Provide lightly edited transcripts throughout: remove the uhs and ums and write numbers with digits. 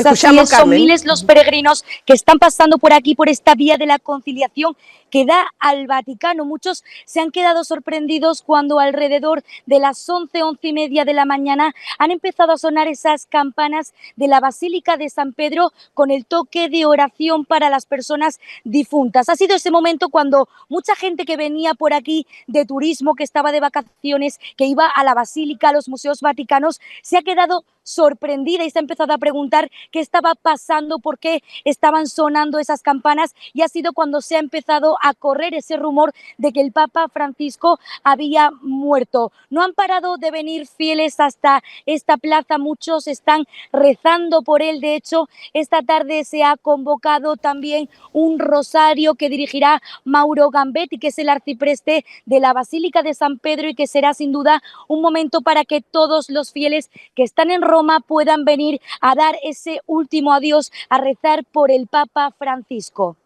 Te escuchamos, Son Carmen. miles los peregrinos que están pasando por aquí, por esta vía de la conciliación que da al Vaticano. Muchos se han quedado sorprendidos cuando alrededor de las 11:30 de la mañana han empezado a sonar esas campanas de la Basílica de San Pedro con el toque de oración para las personas difuntas. Ha sido ese momento cuando mucha gente que venía por aquí de turismo, que estaba de vacaciones, que iba a la Basílica, a los museos vaticanos, se ha quedado sorprendida y se ha empezado a preguntar qué estaba pasando, por qué estaban sonando esas campanas, y ha sido cuando se ha empezado a correr ese rumor de que el Papa Francisco había muerto. No han parado de venir fieles hasta esta plaza, muchos están rezando por él. De hecho, esta tarde se ha convocado también un rosario que dirigirá Mauro Gambetti, que es el arcipreste de la Basílica de San Pedro, y que será sin duda un momento para que todos los fieles que están en Roma puedan venir a dar ese último adiós, a rezar por el Papa Francisco.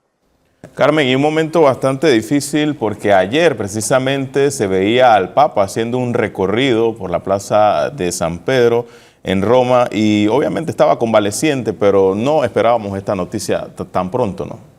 Carmen, y un momento bastante difícil porque ayer precisamente se veía al Papa haciendo un recorrido por la plaza de San Pedro en Roma y obviamente estaba convaleciente, pero no esperábamos esta noticia tan pronto, ¿no?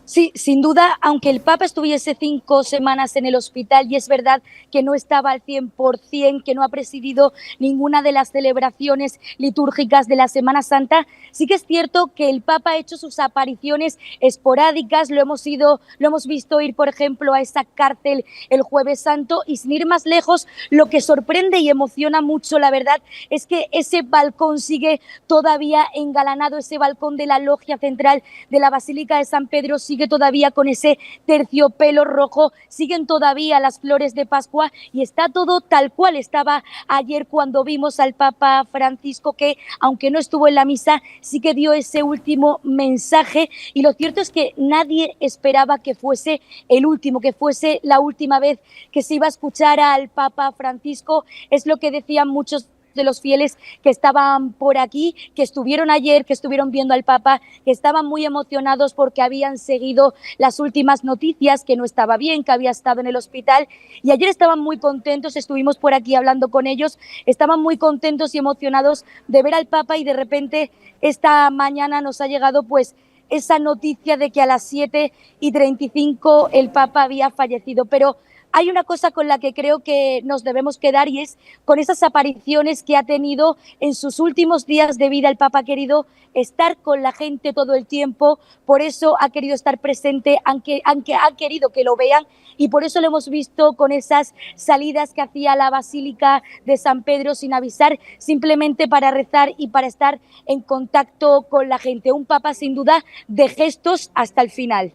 Sí, sin duda, aunque el Papa estuviese 5 semanas en el hospital, y es verdad que no estaba al 100%, que no ha presidido ninguna de las celebraciones litúrgicas de la Semana Santa, sí que es cierto que el Papa ha hecho sus apariciones esporádicas. Lo hemos visto ir, por ejemplo, a esa cárcel el Jueves Santo, y sin ir más lejos, lo que sorprende y emociona mucho, la verdad, es que ese balcón sigue todavía engalanado, ese balcón de la logia central de la Basílica de San Pedro sigue todavía con ese terciopelo rojo, siguen todavía las flores de Pascua, y está todo tal cual estaba ayer cuando vimos al Papa Francisco, que aunque no estuvo en la misa, sí que dio ese último mensaje. Y lo cierto es que nadie esperaba que fuese el último, que fuese la última vez que se iba a escuchar al Papa Francisco. Es lo que decían muchos de los fieles que estaban por aquí, que estuvieron ayer, que estuvieron viendo al Papa, que estaban muy emocionados porque habían seguido las últimas noticias, que no estaba bien, que había estado en el hospital, y ayer estaban muy contentos. Estuvimos por aquí hablando con ellos, estaban muy contentos y emocionados de ver al Papa, y de repente esta mañana nos ha llegado pues esa noticia de que a las 7:35 el Papa había fallecido. Pero hay una cosa con la que creo que nos debemos quedar, y es con esas apariciones que ha tenido en sus últimos días de vida. El Papa ha querido estar con la gente todo el tiempo, por eso ha querido estar presente, aunque ha querido que lo vean, y por eso lo hemos visto con esas salidas que hacía a la Basílica de San Pedro sin avisar, simplemente para rezar y para estar en contacto con la gente. Un Papa sin duda de gestos hasta el final.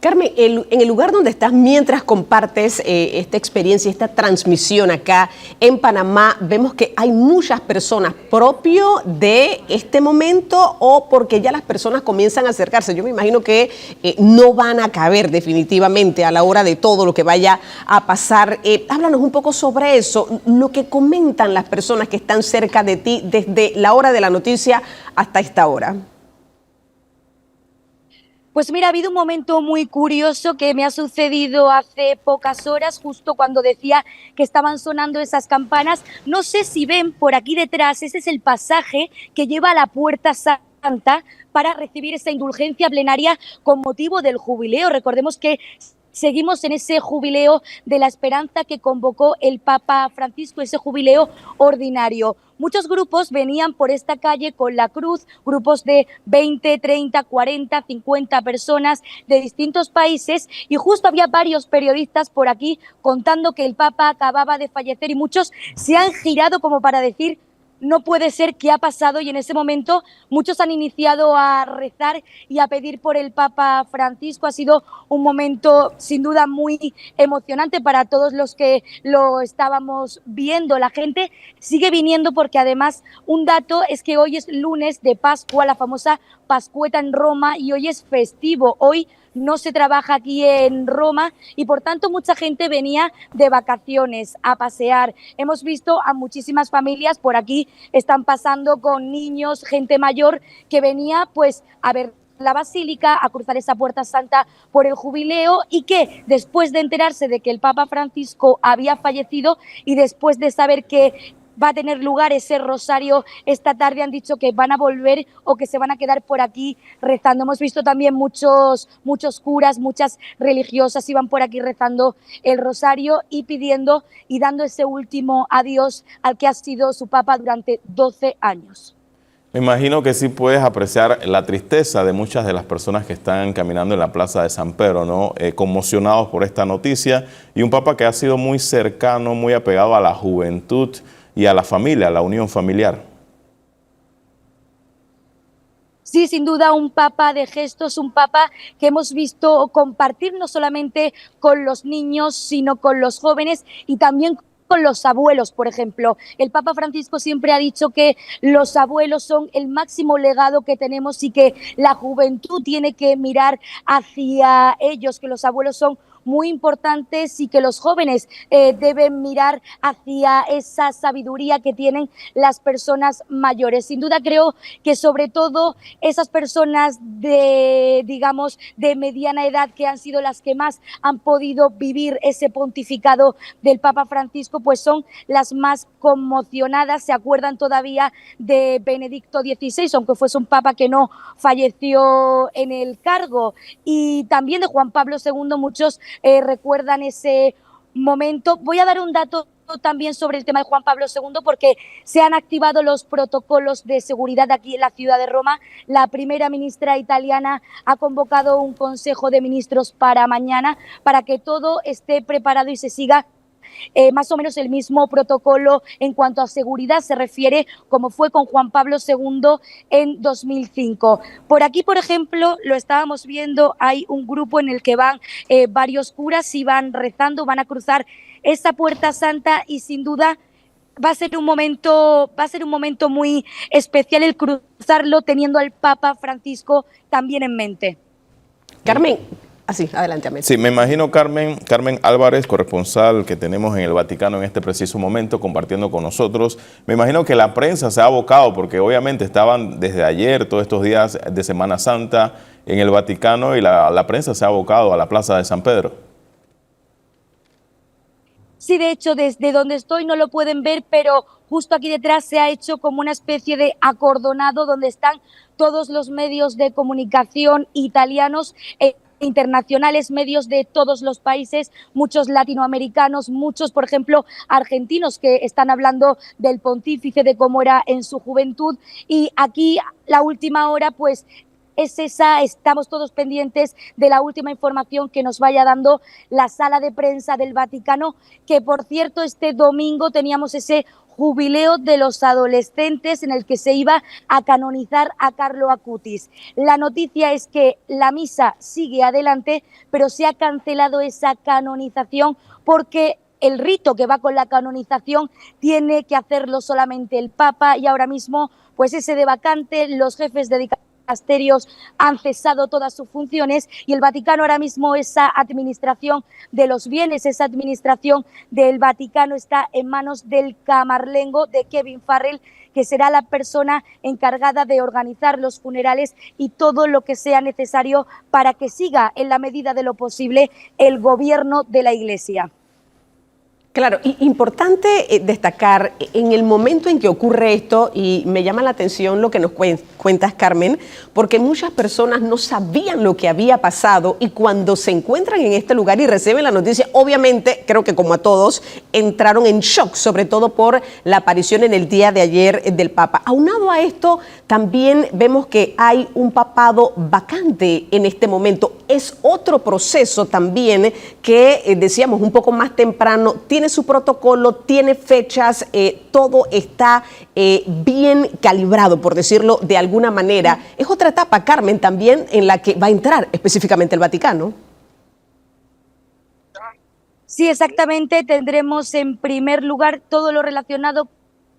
Carmen, en el lugar donde estás, mientras compartes esta experiencia, esta transmisión acá en Panamá, vemos que hay muchas personas propio de este momento, o porque ya las personas comienzan a acercarse. Yo me imagino que no van a caber definitivamente a la hora de todo lo que vaya a pasar. Háblanos un poco sobre eso, lo que comentan las personas que están cerca de ti desde la hora de la noticia hasta esta hora. Pues mira, ha habido un momento muy curioso que me ha sucedido hace pocas horas, justo cuando decía que estaban sonando esas campanas. No sé si ven por aquí detrás, ese es el pasaje que lleva a la Puerta Santa para recibir esa indulgencia plenaria con motivo del jubileo. Recordemos que seguimos en ese jubileo de la esperanza que convocó el Papa Francisco, ese jubileo ordinario. Muchos grupos venían por esta calle con la cruz, grupos de 20, 30, 40, 50 personas de distintos países, y justo había varios periodistas por aquí contando que el Papa acababa de fallecer, y muchos se han girado como para decir: no puede ser, ¿qué ha pasado? Y en ese momento muchos han iniciado a rezar y a pedir por el Papa Francisco. Ha sido un momento sin duda muy emocionante para todos los que lo estábamos viendo. La gente sigue viniendo porque además un dato es que hoy es lunes de Pascua, la famosa Pascueta en Roma, y hoy es festivo. Hoy no se trabaja aquí en Roma y por tanto mucha gente venía de vacaciones a pasear. Hemos visto a muchísimas familias por aquí, están pasando con niños, gente mayor que venía pues a ver la Basílica, a cruzar esa Puerta Santa por el jubileo, y que después de enterarse de que el Papa Francisco había fallecido y después de saber que va a tener lugar ese rosario esta tarde. Han dicho que van a volver o que se van a quedar por aquí rezando. Hemos visto también muchos curas, muchas religiosas iban por aquí rezando el rosario y pidiendo y dando ese último adiós al que ha sido su papa durante 12 años. Me imagino que sí puedes apreciar la tristeza de muchas de las personas que están caminando en la Plaza de San Pedro, ¿no? Conmocionados por esta noticia, y un papa que ha sido muy cercano, muy apegado a la juventud y a la familia, a la unión familiar. Sí, sin duda un papa de gestos, un papa que hemos visto compartir no solamente con los niños, sino con los jóvenes y también con los abuelos, por ejemplo. El Papa Francisco siempre ha dicho que los abuelos son el máximo legado que tenemos y que la juventud tiene que mirar hacia ellos, que los abuelos son muy importantes y que los jóvenes deben mirar hacia esa sabiduría que tienen las personas mayores. Sin duda creo que sobre todo esas personas de, digamos, de mediana edad, que han sido las que más han podido vivir ese pontificado del Papa Francisco, pues son las más conmocionadas. Se acuerdan todavía de Benedicto XVI, aunque fuese un papa que no falleció en el cargo, y también de Juan Pablo II. Muchos recuerdan ese momento. Voy a dar un dato también sobre el tema de Juan Pablo II, porque se han activado los protocolos de seguridad aquí en la ciudad de Roma. La primera ministra italiana ha convocado un consejo de ministros para mañana para que todo esté preparado y se siga más o menos el mismo protocolo en cuanto a seguridad se refiere, como fue con Juan Pablo II en 2005. Por aquí, por ejemplo, lo estábamos viendo, hay un grupo en el que van varios curas y van rezando, van a cruzar esa puerta santa, y sin duda va a ser un momento muy especial el cruzarlo teniendo al Papa Francisco también en mente. Carmen. Así, adelante, Ahmed. Sí, me imagino, Carmen Álvarez, corresponsal que tenemos en el Vaticano en este preciso momento, compartiendo con nosotros. Me imagino que la prensa se ha abocado, porque obviamente estaban desde ayer, todos estos días de Semana Santa en el Vaticano, y la prensa se ha abocado a la Plaza de San Pedro. Sí, de hecho, desde donde estoy no lo pueden ver, pero justo aquí detrás se ha hecho como una especie de acordonado donde están todos los medios de comunicación italianos, internacionales, medios de todos los países, muchos latinoamericanos, muchos, por ejemplo, argentinos, que están hablando del pontífice, de cómo era en su juventud. Y aquí la última hora, pues es esa, estamos todos pendientes de la última información que nos vaya dando la sala de prensa del Vaticano, que por cierto este domingo teníamos ese jubileo de los adolescentes en el que se iba a canonizar a Carlo Acutis. La noticia es que la misa sigue adelante, pero se ha cancelado esa canonización porque el rito que va con la canonización tiene que hacerlo solamente el Papa, y ahora mismo pues ese de vacante, los jefes dedicados monasterios han cesado todas sus funciones, y el Vaticano ahora mismo, esa administración de los bienes, esa administración del Vaticano está en manos del camarlengo de Kevin Farrell, que será la persona encargada de organizar los funerales y todo lo que sea necesario para que siga, en la medida de lo posible, el gobierno de la Iglesia. Claro, importante destacar en el momento en que ocurre esto, y me llama la atención lo que nos cuentas, Carmen, porque muchas personas no sabían lo que había pasado, y cuando se encuentran en este lugar y reciben la noticia, obviamente, creo que como a todos, entraron en shock, sobre todo por la aparición en el día de ayer del Papa. Aunado a esto, también vemos que hay un papado vacante en este momento. Es otro proceso también que, decíamos un poco más temprano, tiene su protocolo, tiene fechas, todo está bien calibrado, por decirlo de alguna manera. Es otra etapa, Carmen, también en la que va a entrar específicamente el Vaticano. Sí, exactamente. Tendremos en primer lugar todo lo relacionado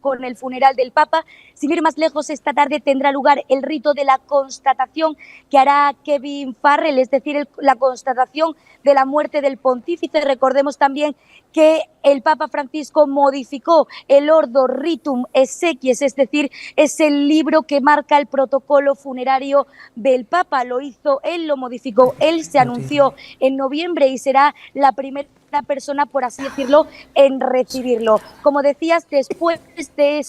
con el funeral del Papa. Sin ir más lejos, esta tarde tendrá lugar el rito de la constatación que hará Kevin Farrell, es decir, la constatación de la muerte del pontífice. Recordemos también que el Papa Francisco modificó el Ordo Ritum Exequies, es decir, es el libro que marca el protocolo funerario del Papa. Lo hizo él, lo modificó él, se anunció en noviembre y será la primera persona, por así decirlo, en recibirlo. Como decías, después de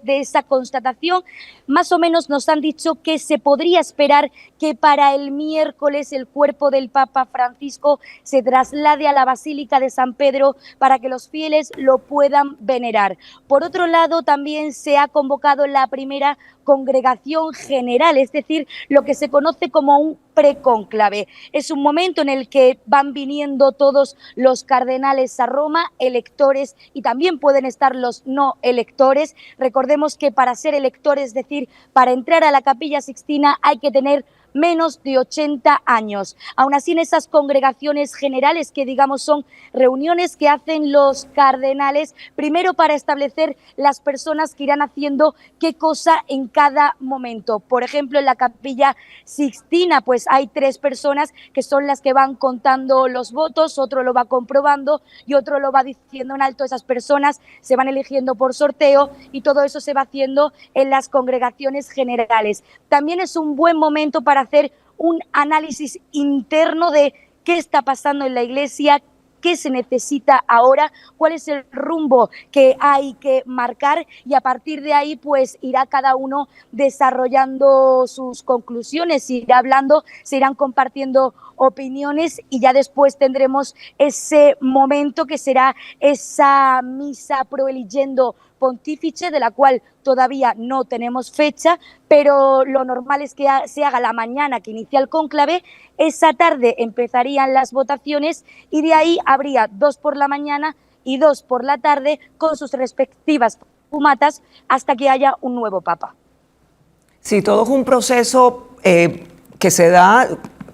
esa constatación, más o menos nos han dicho que se podría esperar que para el miércoles el cuerpo del Papa Francisco se traslade a la Basílica de San Pedro para que los fieles lo puedan venerar. Por otro lado, también se ha convocado la primera congregación general, es decir, lo que se conoce como un precónclave. Es un momento en el que van viniendo todos los cardenales a Roma, electores, y también pueden estar los no electores. Recordemos que para ser elector, es decir, para entrar a la Capilla Sixtina, hay que tener menos de 80 años. Aún así, en esas congregaciones generales, que digamos son reuniones que hacen los cardenales, primero para establecer las personas que irán haciendo qué cosa en cada momento. Por ejemplo, en la Capilla Sixtina, pues hay 3 personas que son las que van contando los votos, otro lo va comprobando y otro lo va diciendo en alto. Esas personas se van eligiendo por sorteo y todo eso se va haciendo en las congregaciones generales. También es un buen momento para hacer un análisis interno de qué está pasando en la Iglesia, qué se necesita ahora, cuál es el rumbo que hay que marcar, y a partir de ahí pues irá cada uno desarrollando sus conclusiones, irá hablando, se irán compartiendo opiniones y ya después tendremos ese momento que será esa misa pro eligendo pontífice, de la cual todavía no tenemos fecha, pero lo normal es que se haga la mañana que inicia el cónclave. Esa tarde empezarían las votaciones y de ahí habría 2 por la mañana y 2 por la tarde con sus respectivas fumatas hasta que haya un nuevo papa. Sí, todo es un proceso que se da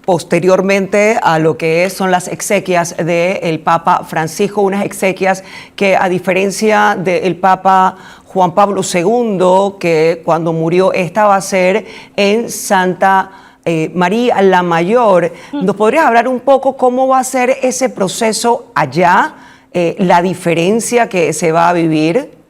posteriormente a lo que son las exequias del Papa Francisco, unas exequias que, a diferencia del Papa Juan Pablo II, que cuando murió esta va a ser en Santa María la Mayor. ¿Nos podrías hablar un poco cómo va a ser ese proceso allá, la diferencia que se va a vivir?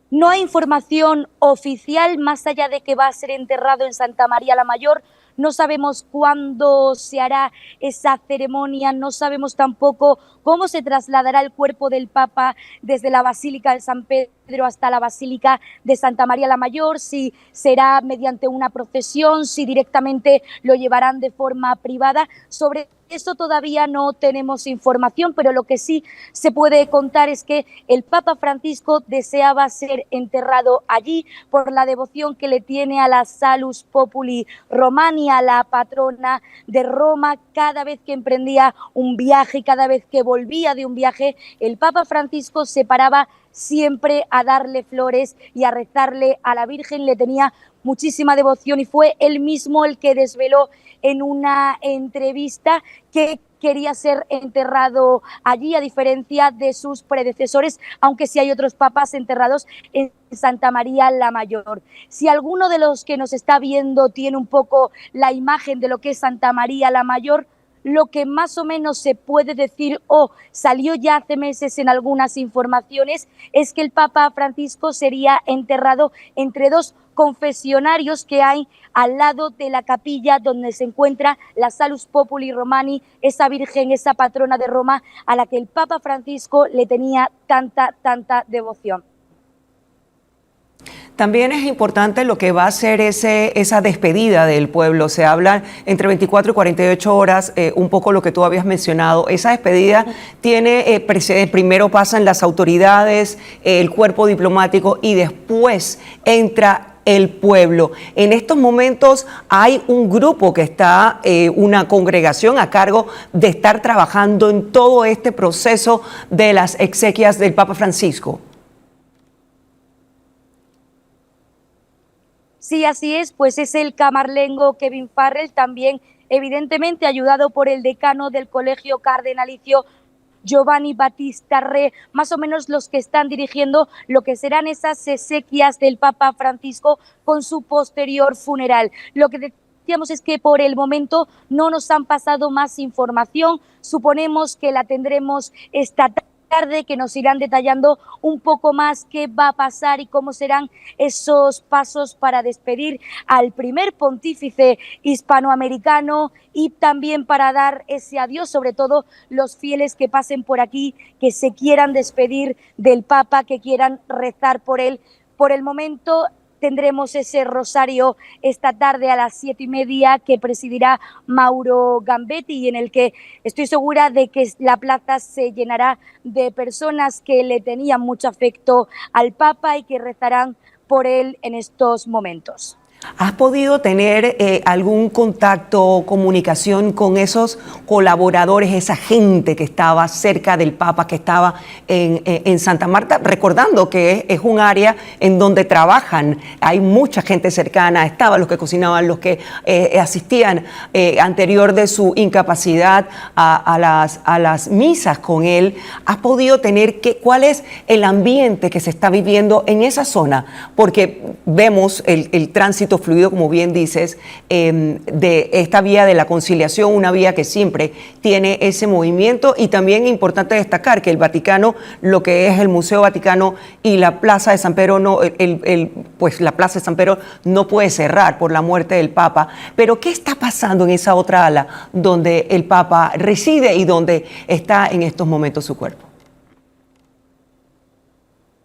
No hay información oficial más allá de que va a ser enterrado en Santa María la Mayor. No sabemos cuándo se hará esa ceremonia, no sabemos tampoco cómo se trasladará el cuerpo del Papa desde la Basílica de San Pedro hasta la Basílica de Santa María la Mayor, si será mediante una procesión, si directamente lo llevarán de forma privada. Sobre eso todavía no tenemos información, pero lo que sí se puede contar es que el Papa Francisco deseaba ser enterrado allí por la devoción que le tiene a la Salus Populi Romani, a la patrona de Roma. Cada vez que emprendía un viaje y cada vez que volvía de un viaje, el Papa Francisco se paraba siempre a darle flores y a rezarle a la Virgen. Le tenía muchísima devoción y fue él mismo el que desveló en una entrevista que quería ser enterrado allí, a diferencia de sus predecesores, aunque sí hay otros papas enterrados en Santa María la Mayor. Si alguno de los que nos está viendo tiene un poco la imagen de lo que es Santa María la Mayor, lo que más o menos se puede decir, o salió ya hace meses en algunas informaciones, es que el Papa Francisco sería enterrado entre 2 confesionarios que hay al lado de la capilla donde se encuentra la Salus Populi Romani, esa Virgen, esa patrona de Roma a la que el Papa Francisco le tenía tanta devoción. También es importante lo que va a ser esa despedida del pueblo. Se habla entre 24 y 48 horas, un poco lo que tú habías mencionado. Esa despedida tiene precedente. Primero pasan las autoridades, el cuerpo diplomático y después entra el pueblo. En estos momentos hay un grupo que está, una congregación a cargo de estar trabajando en todo este proceso de las exequias del Papa Francisco. Sí, así es, pues es el camarlengo Kevin Farrell, también evidentemente ayudado por el decano del Colegio Cardenalicio, Giovanni Battista Re, más o menos los que están dirigiendo lo que serán esas exequias del Papa Francisco con su posterior funeral. Lo que decíamos es que por el momento no nos han pasado más información, suponemos que la tendremos esta tarde, que nos irán detallando un poco más qué va a pasar y cómo serán esos pasos para despedir al primer pontífice hispanoamericano y también para dar ese adiós, sobre todo los fieles que pasen por aquí, que se quieran despedir del Papa, que quieran rezar por él. Por el momento tendremos ese rosario esta tarde a las 7:30 que presidirá Mauro Gambetti y en el que estoy segura de que la plaza se llenará de personas que le tenían mucho afecto al Papa y que rezarán por él en estos momentos. ¿Has podido tener algún contacto o comunicación con esos colaboradores, esa gente que estaba cerca del Papa, que estaba en Santa Marta? Recordando que es un área en donde trabajan, hay mucha gente cercana, estaban los que cocinaban, los que asistían anterior de su incapacidad a las misas con él. ¿Has podido tener cuál es el ambiente que se está viviendo en esa zona? Porque vemos el tránsito fluido, como bien dices, de esta vía de la conciliación, una vía que siempre tiene ese movimiento, y también es importante destacar que el Vaticano, lo que es el Museo Vaticano y la Plaza de San Pedro, pues la Plaza de San Pedro no puede cerrar por la muerte del Papa. Pero ¿qué está pasando en esa otra ala donde el Papa reside y donde está en estos momentos su cuerpo?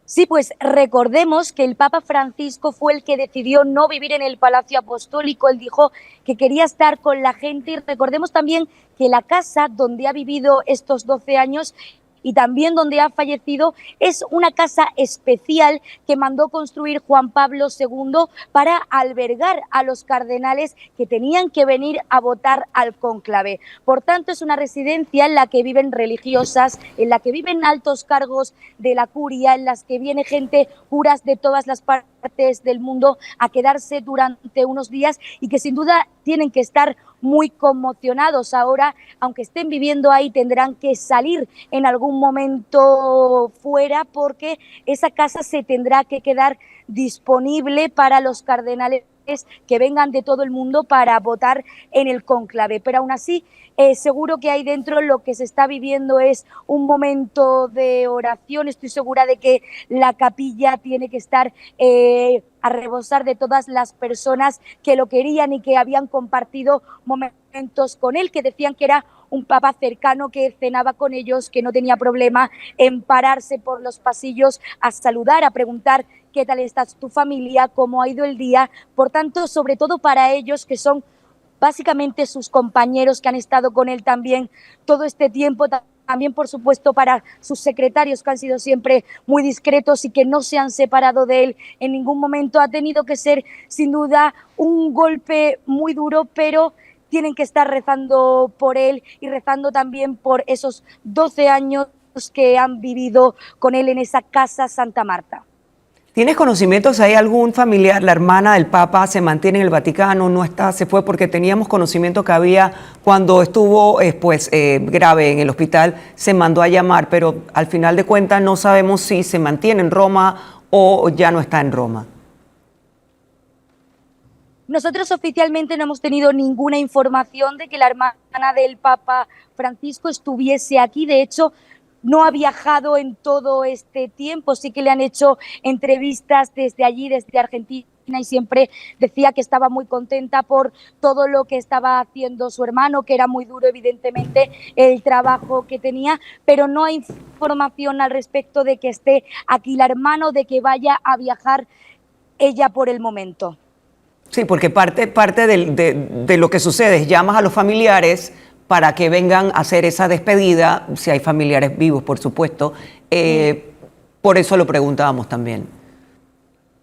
Sí, pues recordemos que el Papa Francisco fue el que decidió no vivir en el Palacio Apostólico. Él dijo que quería estar con la gente, y recordemos también que la casa donde ha vivido estos 12 años y también donde ha fallecido es una casa especial que mandó construir Juan Pablo II para albergar a los cardenales que tenían que venir a votar al cónclave. Por tanto, es una residencia en la que viven religiosas, en la que viven altos cargos de la curia, en las que viene gente, curas de todas las partes del mundo a quedarse durante unos días y que sin duda tienen que estar muy conmocionados ahora, aunque estén viviendo ahí, tendrán que salir en algún momento fuera porque esa casa se tendrá que quedar disponible para los cardenales que vengan de todo el mundo para votar en el cónclave. Pero aún así, seguro que ahí dentro lo que se está viviendo es un momento de oración. Estoy segura de que la capilla tiene que estar a rebosar de todas las personas que lo querían y que habían compartido momentos con él, que decían que era un papa cercano, que cenaba con ellos, que no tenía problema en pararse por los pasillos a saludar, a preguntar qué tal está tu familia, cómo ha ido el día. Por tanto, sobre todo para ellos, que son básicamente sus compañeros que han estado con él también todo este tiempo, también por supuesto para sus secretarios que han sido siempre muy discretos y que no se han separado de él en ningún momento. Ha tenido que ser sin duda un golpe muy duro, pero tienen que estar rezando por él y rezando también por esos 12 años que han vivido con él en esa casa Santa Marta. ¿Tienes conocimientos? ¿Hay algún familiar, la hermana del Papa se mantiene en el Vaticano, no está, se fue? Porque teníamos conocimiento que había cuando estuvo grave en el hospital, se mandó a llamar, pero al final de cuentas no sabemos si se mantiene en Roma o ya no está en Roma. Nosotros oficialmente no hemos tenido ninguna información de que la hermana del Papa Francisco estuviese aquí. De hecho, no ha viajado en todo este tiempo. Sí que le han hecho entrevistas desde allí, desde Argentina, y siempre decía que estaba muy contenta por todo lo que estaba haciendo su hermano, que era muy duro evidentemente el trabajo que tenía, pero no hay información al respecto de que esté aquí la hermana, de que vaya a viajar ella por el momento. Sí, porque parte de lo que sucede es llamas a los familiares para que vengan a hacer esa despedida, si hay familiares vivos, por supuesto. Por eso lo preguntábamos también.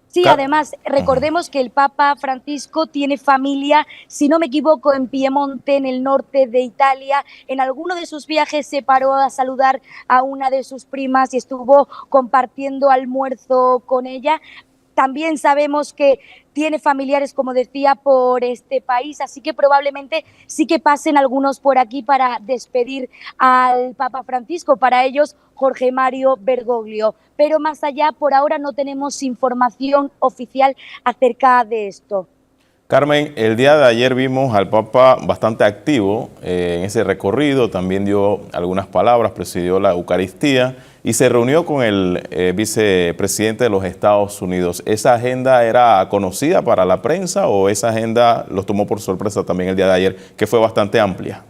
Sí, además, recordemos que el Papa Francisco tiene familia, si no me equivoco, en Piemonte, en el norte de Italia. En alguno de sus viajes se paró a saludar a una de sus primas y estuvo compartiendo almuerzo con ella. También sabemos que tiene familiares, como decía, por este país, así que probablemente sí que pasen algunos por aquí para despedir al Papa Francisco. Para ellos, Jorge Mario Bergoglio. Pero más allá, por ahora no tenemos información oficial acerca de esto. Carmen, el día de ayer vimos al Papa bastante activo en ese recorrido, también dio algunas palabras, presidió la Eucaristía y se reunió con el vicepresidente de los Estados Unidos. ¿Esa agenda era conocida para la prensa o esa agenda los tomó por sorpresa también el día de ayer, que fue bastante amplia?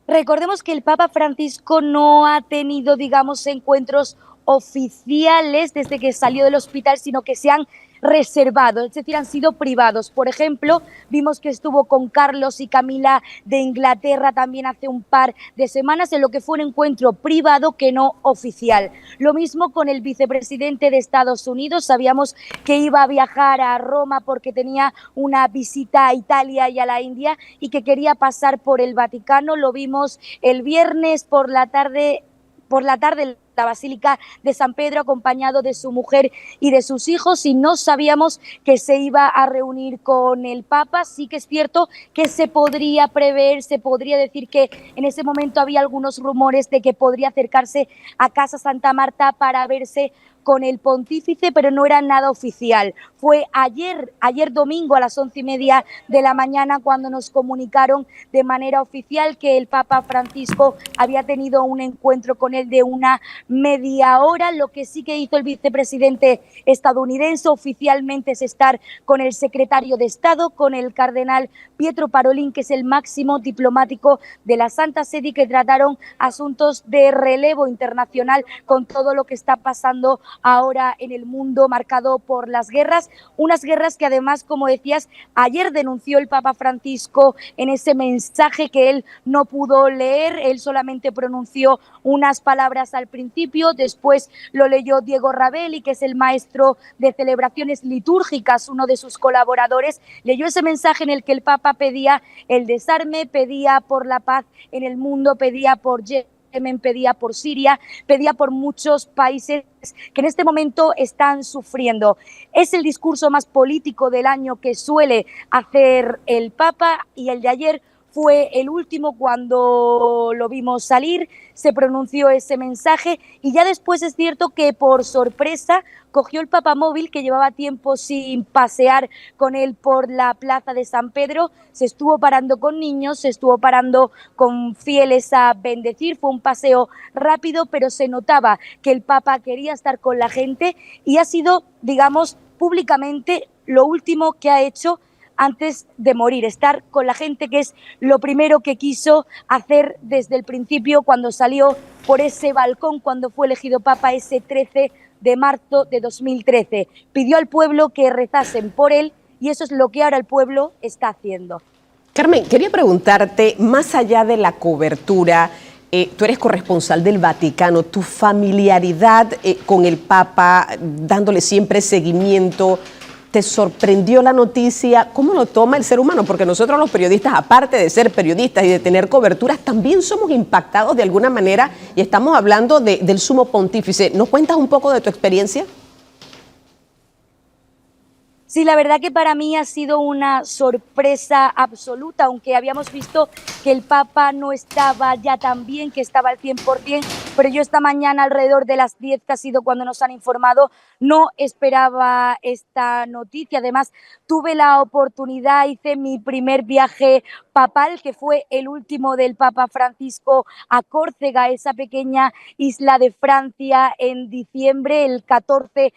Recordemos que el Papa Francisco no ha tenido, digamos, encuentros oficiales desde que salió del hospital, sino que se han reservado, es decir, han sido privados. Por ejemplo, vimos que estuvo con Carlos y Camila de Inglaterra también hace un par de semanas en lo que fue un encuentro privado que no oficial. Lo mismo con el vicepresidente de Estados Unidos, sabíamos que iba a viajar a Roma porque tenía una visita a Italia y a la India y que quería pasar por el Vaticano. Lo vimos el viernes por la tarde en la Basílica de San Pedro, acompañado de su mujer y de sus hijos, y no sabíamos que se iba a reunir con el Papa. Sí que es cierto que se podría prever, se podría decir que en ese momento había algunos rumores de que podría acercarse a Casa Santa Marta para verse con el pontífice, pero no era nada oficial. Fue ayer domingo a las 11:30 de la mañana cuando nos comunicaron de manera oficial que el Papa Francisco había tenido un encuentro con él de una media hora. Lo que sí que hizo el vicepresidente estadounidense oficialmente es estar con el secretario de Estado, con el cardenal Pietro Parolin, que es el máximo diplomático de la Santa Sede, y que trataron asuntos de relevo internacional con todo lo que está pasando ahora en el mundo marcado por las guerras, unas guerras que además, como decías, ayer denunció el Papa Francisco en ese mensaje que él no pudo leer. Él solamente pronunció unas palabras al principio, después lo leyó Diego Rabelli, que es el maestro de celebraciones litúrgicas, uno de sus colaboradores, leyó ese mensaje en el que el Papa pedía el desarme, pedía por la paz en el mundo, pedía por Yemen, pedía por Siria, pedía por muchos países que en este momento están sufriendo. Es el discurso más político del año que suele hacer el Papa, y el de ayer fue el último. Cuando lo vimos salir, se pronunció ese mensaje y ya después es cierto que por sorpresa cogió el papamóvil, que llevaba tiempo sin pasear con él por la plaza de San Pedro, se estuvo parando con niños, se estuvo parando con fieles a bendecir. Fue un paseo rápido, pero se notaba que el Papa quería estar con la gente y ha sido, digamos, públicamente lo último que ha hecho antes de morir, estar con la gente, que es lo primero que quiso hacer desde el principio cuando salió por ese balcón, cuando fue elegido Papa ese 13 de marzo de 2013. Pidió al pueblo que rezasen por él y eso es lo que ahora el pueblo está haciendo. Carmen, quería preguntarte, más allá de la cobertura, tú eres corresponsal del Vaticano, tu familiaridad con el Papa, dándole siempre seguimiento, ¿te sorprendió la noticia? ¿Cómo lo toma el ser humano? Porque nosotros los periodistas, aparte de ser periodistas y de tener coberturas, también somos impactados de alguna manera y estamos hablando del sumo pontífice. ¿Nos cuentas un poco de tu experiencia? Sí, la verdad que para mí ha sido una sorpresa absoluta, aunque habíamos visto que el Papa no estaba ya tan bien, que estaba al 100%, pero yo esta mañana alrededor de las 10, que ha sido cuando nos han informado, no esperaba esta noticia. Además, tuve la oportunidad, hice mi primer viaje papal, que fue el último del Papa Francisco, a Córcega, esa pequeña isla de Francia, en diciembre, el 14-15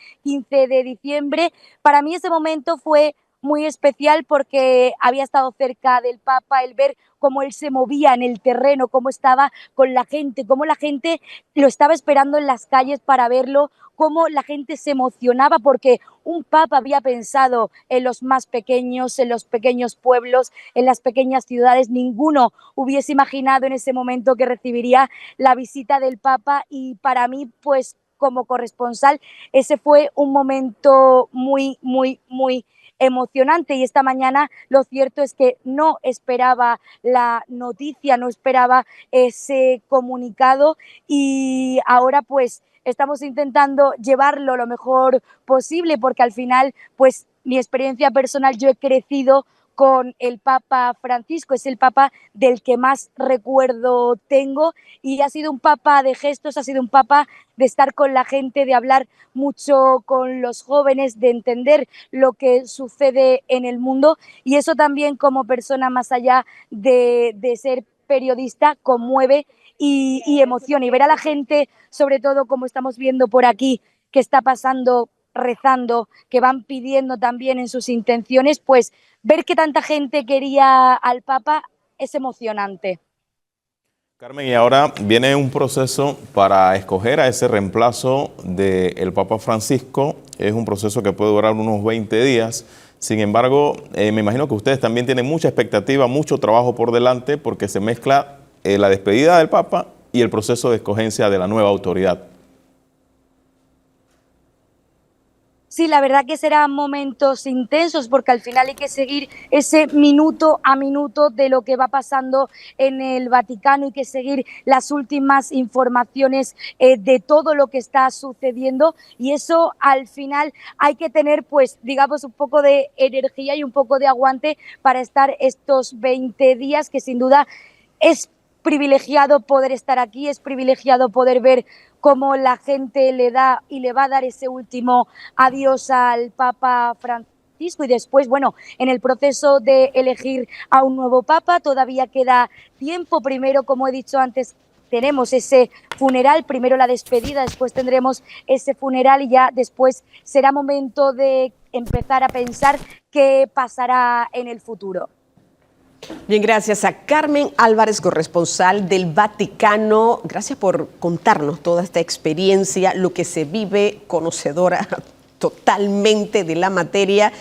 de diciembre. Para mí ese momento fue muy especial porque había estado cerca del Papa, el ver cómo él se movía en el terreno, cómo estaba con la gente, cómo la gente lo estaba esperando en las calles para verlo, cómo la gente se emocionaba porque un Papa había pensado en los más pequeños, en los pequeños pueblos, en las pequeñas ciudades. Ninguno hubiese imaginado en ese momento que recibiría la visita del Papa, y para mí, pues como corresponsal, ese fue un momento muy, muy, muy emocionante. Y esta mañana lo cierto es que no esperaba la noticia, no esperaba ese comunicado, y ahora pues estamos intentando llevarlo lo mejor posible, porque al final, pues mi experiencia personal, yo he crecido con el Papa Francisco, es el Papa del que más recuerdo tengo y ha sido un Papa de gestos, ha sido un Papa de estar con la gente, de hablar mucho con los jóvenes, de entender lo que sucede en el mundo, y eso también, como persona, más allá de ser periodista, conmueve y emociona, y ver a la gente, sobre todo como estamos viendo por aquí, que está pasando, rezando, que van pidiendo también en sus intenciones, pues ver que tanta gente quería al Papa es emocionante. Carmen, y ahora viene un proceso para escoger a ese reemplazo del Papa Francisco. Es un proceso que puede durar unos 20 días. Sin embargo, me imagino que ustedes también tienen mucha expectativa, mucho trabajo por delante, porque se mezcla la despedida del Papa y el proceso de escogencia de la nueva autoridad. Sí, la verdad que serán momentos intensos, porque al final hay que seguir ese minuto a minuto de lo que va pasando en el Vaticano, y que seguir las últimas informaciones de todo lo que está sucediendo, y eso al final hay que tener, pues digamos, un poco de energía y un poco de aguante para estar estos 20 días, que sin duda es privilegiado poder estar aquí, es privilegiado poder ver cómo la gente le da y le va a dar ese último adiós al Papa Francisco. Y después, bueno, en el proceso de elegir a un nuevo Papa todavía queda tiempo. Primero, como he dicho antes, tenemos ese funeral, primero la despedida, después tendremos ese funeral, y ya después será momento de empezar a pensar qué pasará en el futuro. Bien, gracias a Carmen Álvarez, corresponsal del Vaticano. Gracias por contarnos toda esta experiencia, lo que se vive, conocedora totalmente de la materia.